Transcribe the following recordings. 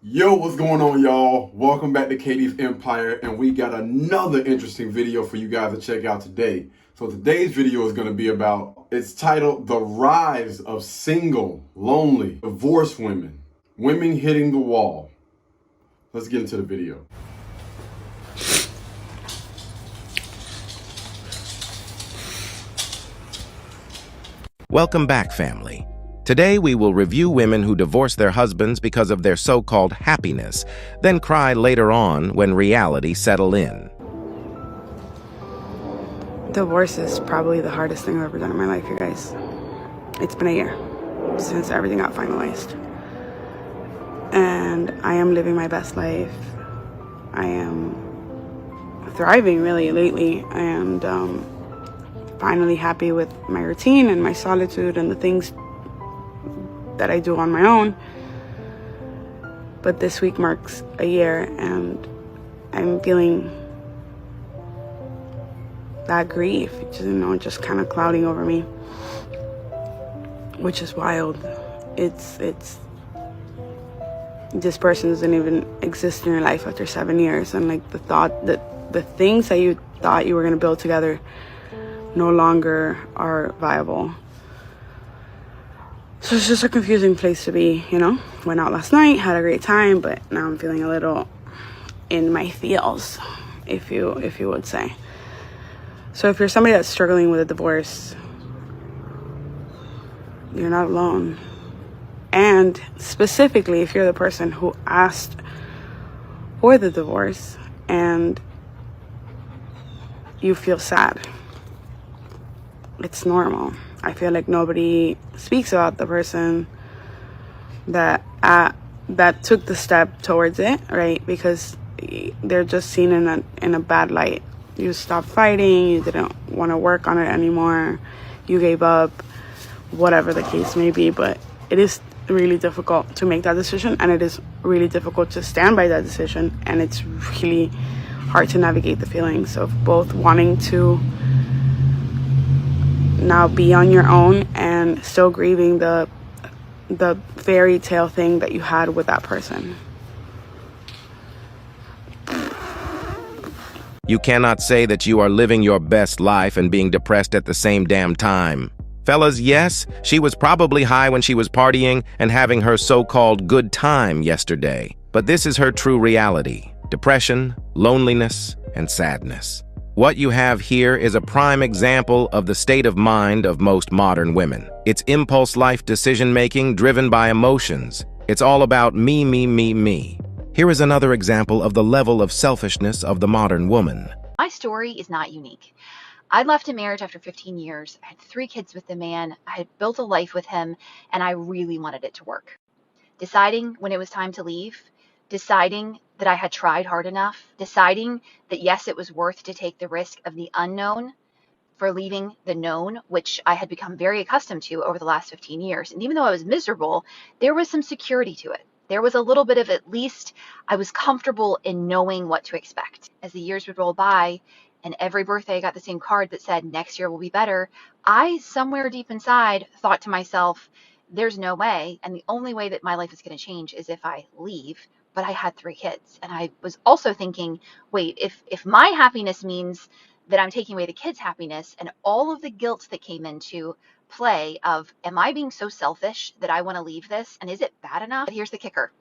Yo, what's going on, y'all? Welcome back to Katie's Empire, and we got another interesting video for you guys to check out today. So today's video is going to be about, it's titled The Rise of Single, Lonely, Divorced Women, Women Hitting the Wall. Let's get into the video. Welcome back, family. Today we will review women who divorce their husbands because of their so-called happiness, then cry later on when reality settle in. Divorce is probably the hardest thing I've ever done in my life, you guys. It's been a year since everything got finalized. And I am living my best life. I am thriving really lately, and finally happy with my routine and my solitude and the things that I do on my own. But this week marks a year, and I'm feeling that grief, just kind of clouding over me, which is wild. It's this person doesn't even exist in your life after 7 years, and like the thought that the things that you thought you were going to build together no longer are viable. So it's just a confusing place to be, Went out last night, had a great time, but now I'm feeling a little in my feels, if you would say. So if you're somebody that's struggling with a divorce, you're not alone. And specifically, if you're the person who asked for the divorce and you feel sad, it's normal. I feel like nobody speaks about the person that took the step towards it, right? Because they're just seen in a bad light. You stopped fighting, you didn't want to work on it anymore, you gave up, whatever the case may be. But it is really difficult to make that decision, and it is really difficult to stand by that decision, and it's really hard to navigate the feelings of both wanting to now be on your own and still grieving the fairy tale thing that you had with that person. You cannot say that you are living your best life and being depressed at the same damn time. Fellas, yes, she was probably high when she was partying and having her so-called good time yesterday. But this is her true reality: depression, loneliness, and sadness. What you have here is a prime example of the state of mind of most modern women. It's impulse life decision-making driven by emotions. It's all about me, me, me, me. Here is another example of the level of selfishness of the modern woman. My story is not unique. I left a marriage after 15 years. I had 3 kids with the man. I had built a life with him, and I really wanted it to work. Deciding when it was time to leave, deciding that I had tried hard enough, deciding that yes, it was worth to take the risk of the unknown for leaving the known, which I had become very accustomed to over the last 15 years. And even though I was miserable, there was some security to it. There was a little bit of, at least I was comfortable in knowing what to expect. As the years would roll by and every birthday I got the same card that said next year will be better, I somewhere deep inside thought to myself, there's no way, and the only way that my life is going to change is if I leave. But I had 3 kids, and I was also thinking, wait, if my happiness means that I'm taking away the kids' happiness, and all of the guilt that came into play of, am I being so selfish that I want to leave this, and is it bad enough? But here's the kicker.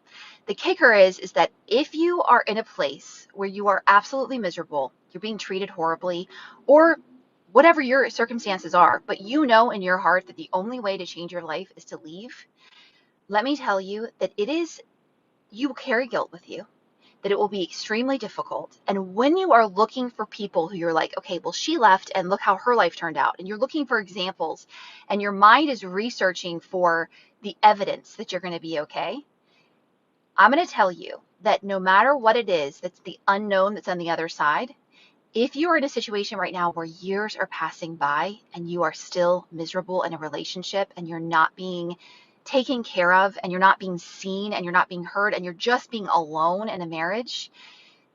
The kicker is that if you are in a place where you are absolutely miserable, you're being treated horribly, or whatever your circumstances are, but you know in your heart that the only way to change your life is to leave, let me tell you that you will carry guilt with you, that it will be extremely difficult. And when you are looking for people who you're like, okay, well, she left and look how her life turned out, and you're looking for examples, and your mind is researching for the evidence that you're going to be okay, I'm going to tell you that no matter what it is that's the unknown that's on the other side, if you are in a situation right now where years are passing by and you are still miserable in a relationship and you're not being taken care of and you're not being seen and you're not being heard and you're just being alone in a marriage,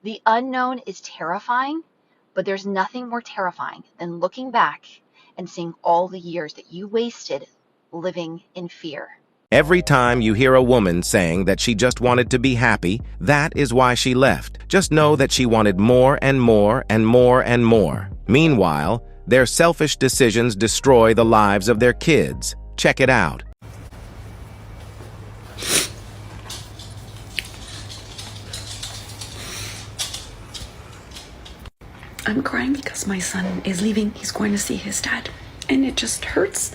the unknown is terrifying, but there's nothing more terrifying than looking back and seeing all the years that you wasted living in fear. Every time you hear a woman saying that she just wanted to be happy, that is why she left. Just know that she wanted more and more and more and more. Meanwhile, their selfish decisions destroy the lives of their kids. Check it out. I'm crying because my son is leaving. He's going to see his dad, and it just hurts.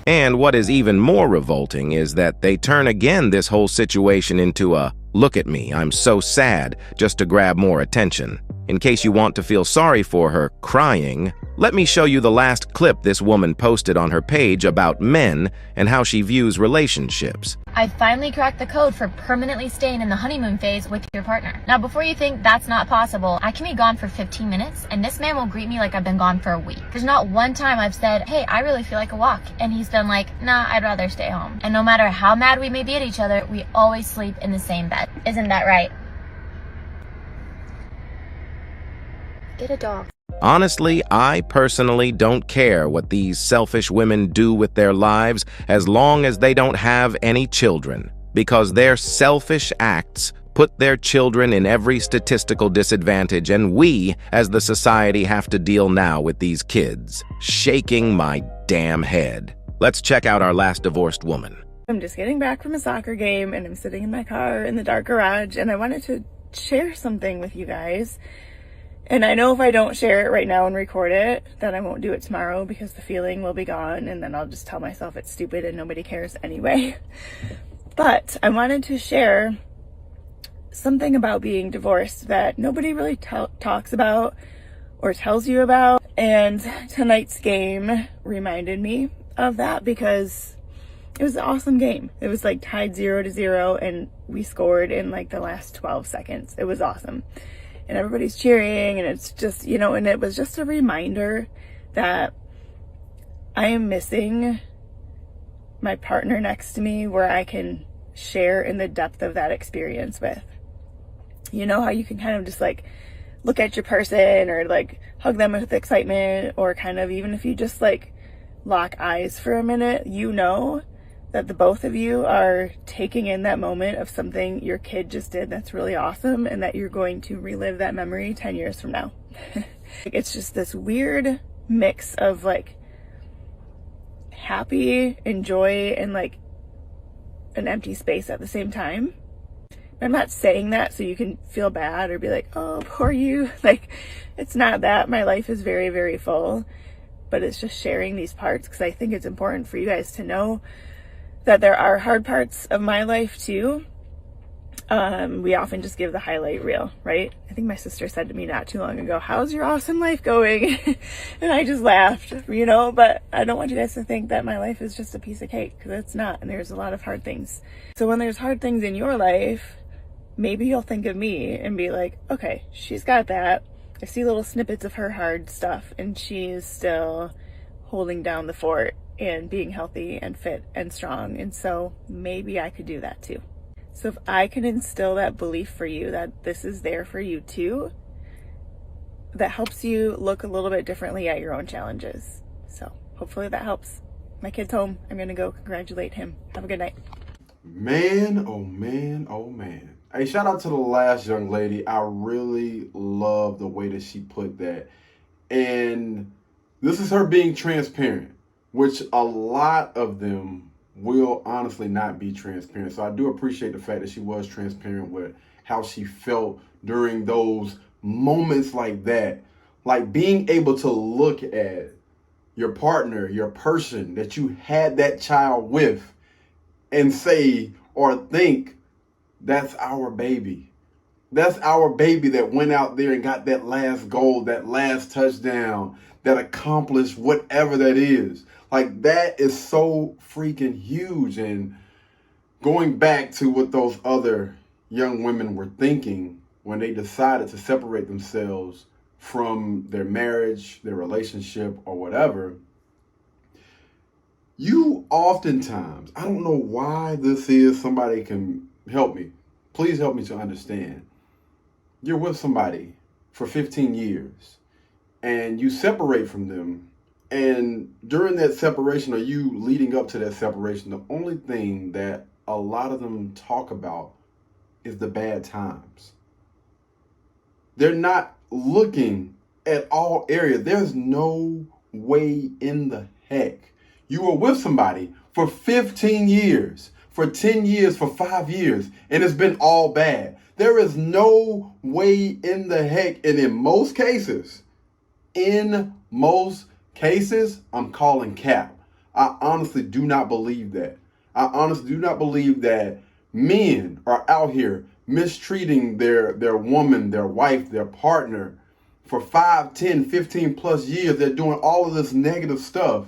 And what is even more revolting is that they turn again this whole situation into a "look at me, I'm so sad," just to grab more attention. In case you want to feel sorry for her crying, let me show you the last clip this woman posted on her page about men and how she views relationships. I finally cracked the code for permanently staying in the honeymoon phase with your partner. Now, before you think that's not possible, I can be gone for 15 minutes and this man will greet me like I've been gone for a week. There's not one time I've said, hey, I really feel like a walk. And he's been like, nah, I'd rather stay home. And no matter how mad we may be at each other, we always sleep in the same bed. Isn't that right? Get a dog. Honestly, I personally don't care what these selfish women do with their lives as long as they don't have any children, because their selfish acts put their children in every statistical disadvantage, and we, as the society, have to deal now with these kids. Shaking my damn head. Let's check out our last divorced woman. I'm just getting back from a soccer game and I'm sitting in my car in the dark garage and I wanted to share something with you guys. And I know if I don't share it right now and record it, that I won't do it tomorrow because the feeling will be gone and then I'll just tell myself it's stupid and nobody cares anyway. But I wanted to share something about being divorced that nobody really talks about or tells you about. And tonight's game reminded me of that because it was an awesome game. It was like tied 0-0 and we scored in like the last 12 seconds. It was awesome. And everybody's cheering and it's just, you know, and it was just a reminder that I am missing my partner next to me where I can share in the depth of that experience with. You know how you can kind of just like look at your person or like hug them with excitement, or kind of even if you just like lock eyes for a minute, you know that the both of you are taking in that moment of something your kid just did that's really awesome and that you're going to relive that memory 10 years from now. It's just this weird mix of like happy and joy and like an empty space at the same time. I'm not saying that so you can feel bad or be like, oh, poor you. Like, it's not that. My life is very, very full, but it's just sharing these parts because I think it's important for you guys to know that there are hard parts of my life too. We often just give the highlight reel, right? I think my sister said to me not too long ago, how's your awesome life going? And I just laughed, you know, but I don't want you guys to think that my life is just a piece of cake, because it's not, and there's a lot of hard things. So when there's hard things in your life, maybe you'll think of me and be like, okay, she's got that. I see little snippets of her hard stuff and she's still holding down the fort and being healthy and fit and strong. And so maybe I could do that too. So if I can instill that belief for you that this is there for you too, that helps you look a little bit differently at your own challenges. So hopefully that helps. My kid's home. I'm going to go congratulate him. Have a good night. Man, oh man, oh man. Hey, shout out to the last young lady. I really love the way that she put that. And this is her being transparent, which a lot of them will honestly not be transparent. So I do appreciate the fact that she was transparent with how she felt during those moments like that. Like being able to look at your partner, your person that you had that child with and say or think, that's our baby. That's our baby that went out there and got that last goal, that last touchdown, that accomplished whatever that is. Like, that is so freaking huge. And going back to what those other young women were thinking when they decided to separate themselves from their marriage, their relationship, or whatever, you oftentimes, I don't know why this is, somebody can help me. Please help me to understand. You're with somebody for 15 years and you separate from them And during that separation, or you leading up to that separation, the only thing that a lot of them talk about is the bad times. They're not looking at all areas. There's no way in the heck you were with somebody for 15 years, for 10 years, for 5 years, and it's been all bad. There is no way in the heck, and in most cases, I'm calling cap. I honestly do not believe that. I honestly do not believe that men are out here mistreating their woman, their wife, their partner for 5, 10, 15 plus years. They're doing all of this negative stuff,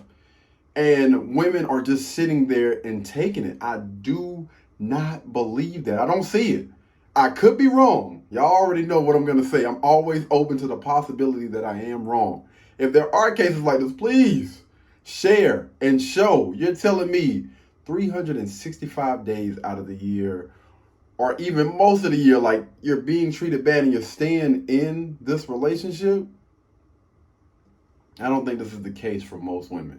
and women are just sitting there and taking it. I do not believe that. I don't see it. I could be wrong. Y'all already know what I'm going to say. I'm always open to the possibility that I am wrong. If there are cases like this, please share and show. You're telling me 365 days out of the year, or even most of the year, like you're being treated bad and you're staying in this relationship? I don't think this is the case for most women.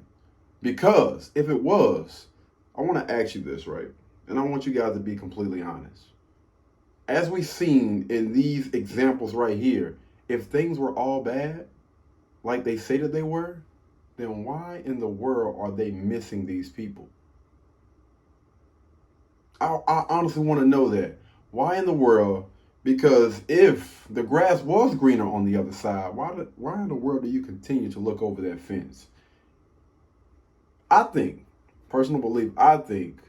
Because if it was, I want to ask you this, right? And I want you guys to be completely honest. As we've seen in these examples right here, if things were all bad, like they say that they were, then why in the world are they missing these people? I honestly want to know that. Why in the world? Because if the grass was greener on the other side, why in the world do you continue to look over that fence? I think, personal belief, I think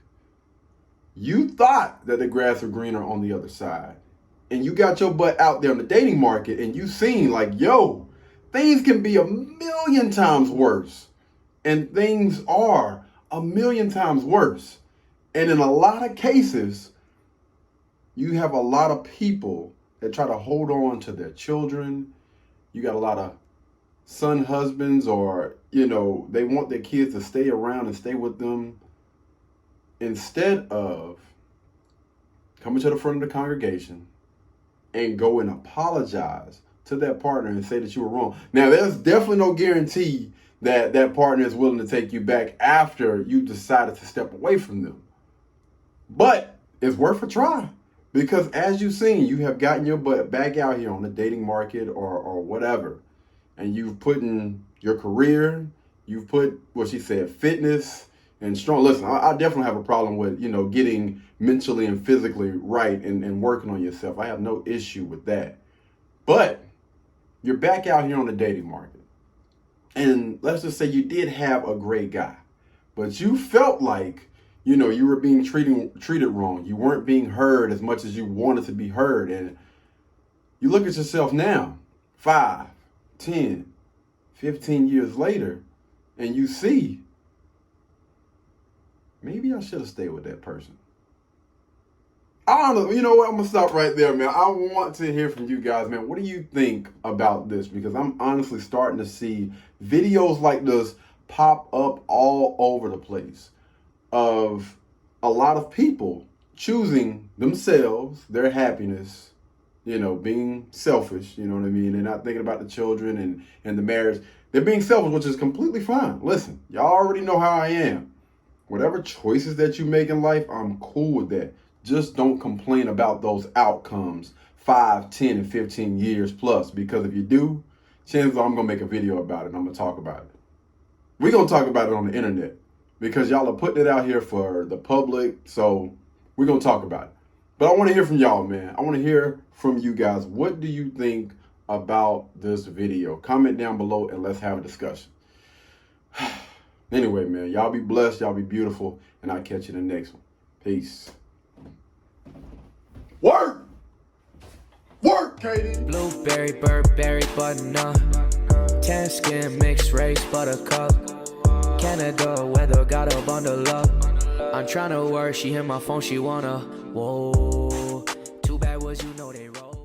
you thought that the grass was greener on the other side, and you got your butt out there in the dating market, and you seen like, yo, things can be 1,000,000 times worse, and things are 1,000,000 times worse. And in a lot of cases, you have a lot of people that try to hold on to their children. You got a lot of son husbands, or, they want their kids to stay around and stay with them, instead of coming to the front of the congregation and go and apologize to that partner and say that you were wrong. Now, there's definitely no guarantee that that partner is willing to take you back after you decided to step away from them. But it's worth a try, because as you've seen, you have gotten your butt back out here on the dating market or whatever, and you've put in your career, you've put, what she said, fitness and strong. Listen, I definitely have a problem with, getting mentally and physically right and working on yourself. I have no issue with that. But you're back out here on the dating market. And let's just say you did have a great guy, but you felt like, you were being treated wrong. You weren't being heard as much as you wanted to be heard. And you look at yourself now, 5, 10, 15 years later, and you see, maybe I should have stayed with that person. I don't know. You know what? I'm going to stop right there, man. I want to hear from you guys, man. What do you think about this? Because I'm honestly starting to see videos like this pop up all over the place of a lot of people choosing themselves, their happiness, being selfish, you know what I mean? They're not thinking about the children and the marriage. They're being selfish, which is completely fine. Listen, y'all already know how I am. Whatever choices that you make in life, I'm cool with that. Just don't complain about those outcomes 5, 10, and 15 years plus, because if you do, chances are I'm going to make a video about it and I'm going to talk about it. We're going to talk about it on the internet because y'all are putting it out here for the public, so we're going to talk about it. But I want to hear from y'all, man. I want to hear from you guys. What do you think about this video? Comment down below and let's have a discussion. Anyway, man, y'all be blessed, y'all be beautiful, and I'll catch you in the next one. Peace. Work! Work, Katie! Blueberry, Burberry, button-up. Tan skin, mixed race, buttercup. Canada weather, got a bundle up. I'm tryna work, she hit my phone, she wanna. Whoa, too bad was they roll.